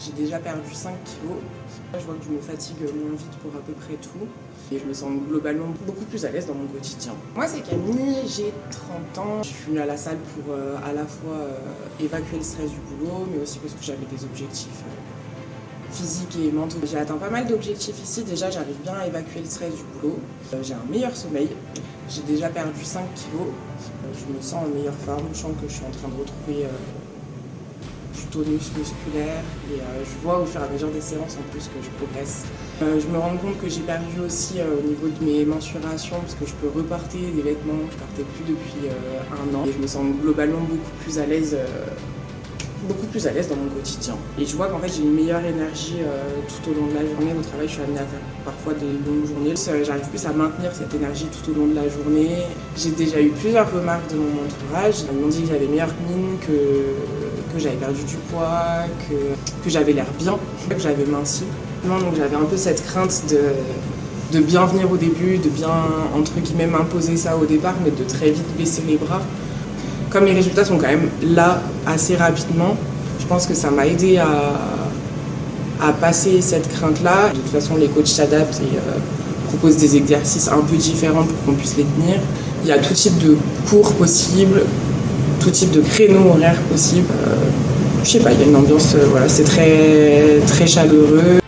J'ai déjà perdu 5 kilos. Je vois que je me fatigue moins vite pour à peu près tout. Et je me sens globalement beaucoup plus à l'aise dans mon quotidien. Moi, c'est Camille, j'ai 30 ans. Je suis venue à la salle pour à la fois évacuer le stress du boulot, mais aussi parce que j'avais des objectifs physiques et mentaux. J'ai atteint pas mal d'objectifs ici. Déjà, j'arrive bien à évacuer le stress du boulot. J'ai un meilleur sommeil. J'ai déjà perdu 5 kilos. Je me sens en meilleure forme. Je sens que je suis en train de retrouver du tonus musculaire et je vois au fur et à mesure des séances en plus que je progresse. Je me rends compte que j'ai perdu aussi au niveau de mes mensurations parce que je peux reporter des vêtements, je portais plus depuis 1 an et je me sens globalement beaucoup plus à l'aise dans mon quotidien. Et je vois qu'en fait j'ai une meilleure énergie tout au long de la journée. Au travail, je suis amenée à faire parfois des longues journées. J'arrive plus à maintenir cette énergie tout au long de la journée. J'ai déjà eu plusieurs remarques de mon entourage. Ils m'ont dit que j'avais meilleure mine, que j'avais perdu du poids, que j'avais l'air bien, que j'avais minci. Donc j'avais un peu cette crainte de bien venir au début, de bien entre guillemets m'imposer ça au départ, mais de très vite baisser les bras. Comme les résultats sont quand même là assez rapidement, je pense que ça m'a aidé à passer cette crainte-là. De toute façon, les coachs s'adaptent et proposent des exercices un peu différents pour qu'on puisse les tenir. Il y a tout type de cours possibles, tout type de créneaux horaires possibles. Je sais pas, il y a une ambiance, voilà, c'est très, très chaleureux.